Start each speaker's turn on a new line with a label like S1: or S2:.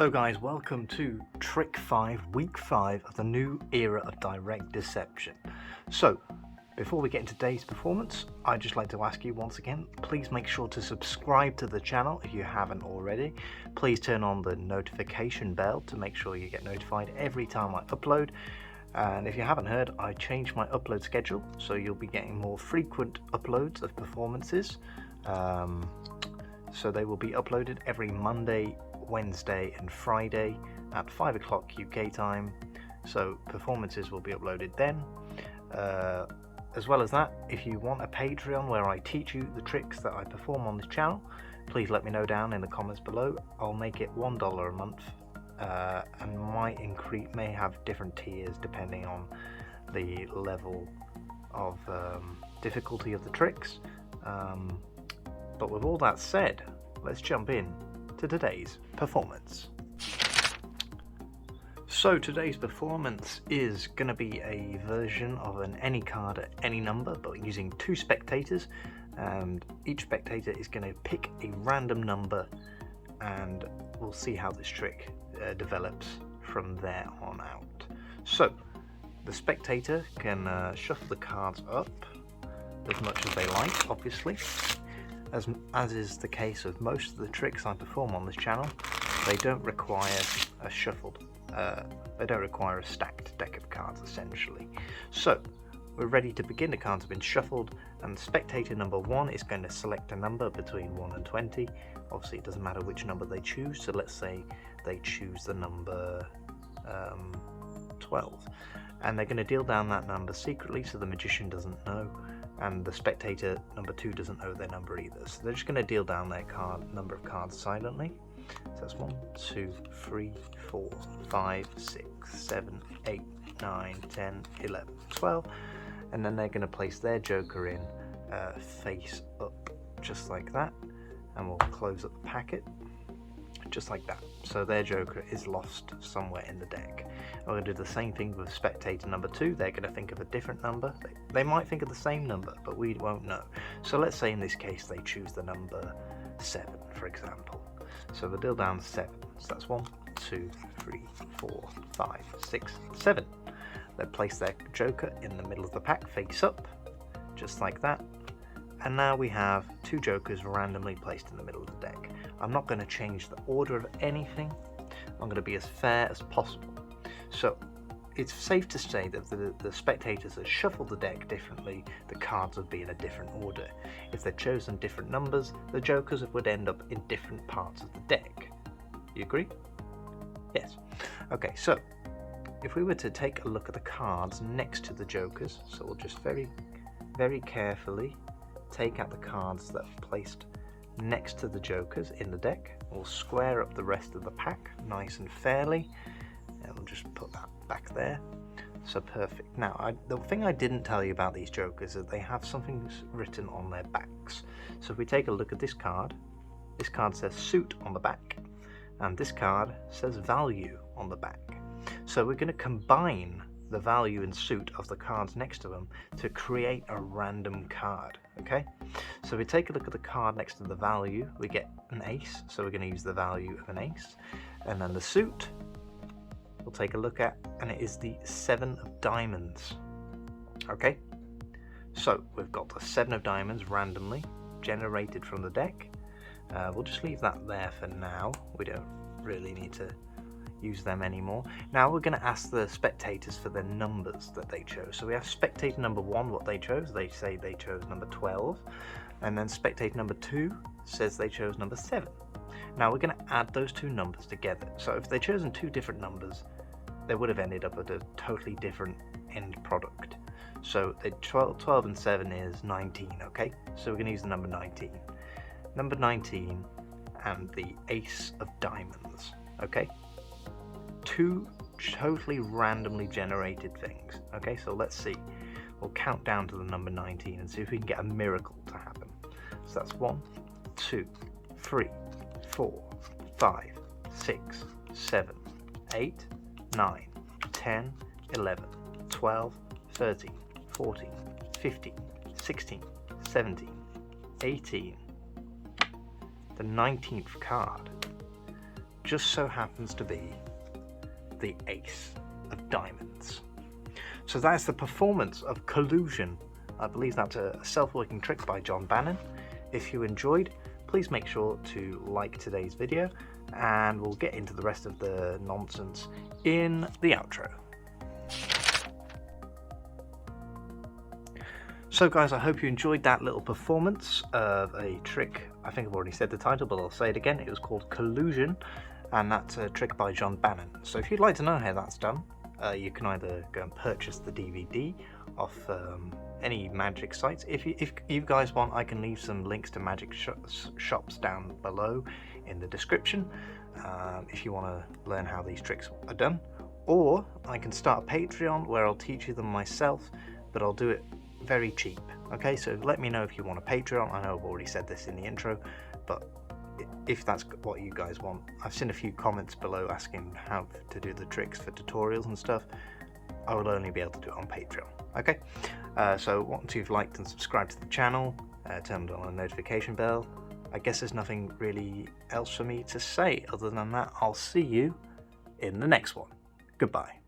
S1: So guys, welcome to Trick 5, Week 5 of the new era of direct deception. So, before we get into today's performance, I'd just like to ask you once again, please make sure to subscribe to the channel if you haven't already. Please turn on the notification bell to make sure you get notified every time I upload. And if you haven't heard, I changed my upload schedule, so you'll be getting more frequent uploads of performances. So they will be uploaded every Monday, Wednesday and Friday at 5 o'clock UK time. So performances will be uploaded then. As well as that, if you want a Patreon where I teach you the tricks that I perform on this channel, please let me know down in the comments below. I'll make it $1 a month, and may have different tiers depending on the level of difficulty of the tricks. But with all that said, let's jump in to today's performance. So today's performance is going to be a version of an any card at any number, but using two spectators, and each spectator is going to pick a random number, and we'll see how this trick develops from there on out. So the spectator can shuffle the cards up as much as they like, obviously. As is the case with most of the tricks I perform on this channel, they don't require a shuffled, they don't require a stacked deck of cards essentially. So we're ready to begin. The cards have been shuffled, and spectator number 1 is going to select a number between 1 and 20. Obviously it doesn't matter which number they choose, so let's say they choose the number 12, and they're going to deal down that number secretly so the magician doesn't know, and the spectator number 2 doesn't know their number either. So they're just going to deal down their number of cards silently. So that's 1, 2, 3, 4, 5, 6, 7, 8, 9, 10, 11, 12, and then they're going to place their joker in face up, just like that, and we'll close up the packet just like that. So their joker is lost somewhere in the deck. We're going to do the same thing with spectator number 2. They're going to think of a different number. They might think of the same number, but we won't know. So let's say in this case they choose the number 7, for example. So they'll deal down 7. So that's 1, 2, 3, 4, 5, 6, 7. They'll place their joker in the middle of the pack, face up, just like that. And now we have 2 jokers randomly placed in the middle of the deck. I'm not going to change the order of anything. I'm going to be as fair as possible. So it's safe to say that the spectators have shuffled the deck differently, the cards would be in a different order. If they'd chosen different numbers, the jokers would end up in different parts of the deck. You agree? Yes. Okay, so if we were to take a look at the cards next to the jokers, so we'll just very, very carefully take out the cards that are placed next to the jokers in the deck. We'll square up the rest of the pack nice and fairly, and we'll just put that back there. So perfect. Now the thing I didn't tell you about these jokers is that they have something written on their backs. So if we take a look at this card says suit on the back, and this card says value on the back. So we're going to combine the value and suit of the cards next to them to create a random card. Okay, so we take a look at the card next to the value, we get an ace, so we're going to use the value of an ace, and then the suit we'll take a look at, and it is the 7 of diamonds. Okay, so we've got the 7 of diamonds randomly generated from the deck. We'll just leave that there for now. We don't really need to use them anymore. Now we're going to ask the spectators for the numbers that they chose. So we have spectator number 1, what they chose. They say they chose number 12, and then spectator number 2 says they chose number 7. Now we're going to add those two numbers together. So if they'd chosen 2 different numbers, they would have ended up at a totally different end product. So the 12 and 7 is 19. Okay, so we're going to use the number 19. Number 19 and the ace of diamonds. Okay, 2 totally randomly generated things. Okay, so let's see. We'll count down to the number 19 and see if we can get a miracle to happen. So that's 1, 2, 3, 4, 5, 6, 7, 8, 9, 10, 11, 12, 13, 14, 15, 16, 17, 18. The 19th card just so happens to be the ace of diamonds. So that's the performance of Collusion. I believe that's a self-working trick by John Bannon. If you enjoyed, please make sure to like today's video, and we'll get into the rest of the nonsense in the outro. So guys, I hope you enjoyed that little performance of a trick. I think I've already said the title, but I'll say it again. It was called Collusion, and that's a trick by John Bannon. So if you'd like to know how that's done, you can either go and purchase the DVD off any magic sites. If you guys want, I can leave some links to magic shops down below in the description if you want to learn how these tricks are done. Or I can start a Patreon where I'll teach you them myself, but I'll do it very cheap. Okay, so let me know if you want a Patreon. I know I've already said this in the intro, but if that's what you guys want. I've seen a few comments below asking how to do the tricks for tutorials and stuff. I will only be able to do it on Patreon. Okay, so once you've liked and subscribed to the channel, turned on a notification bell, I guess there's nothing really else for me to say other than that. I'll see you in the next one. Goodbye.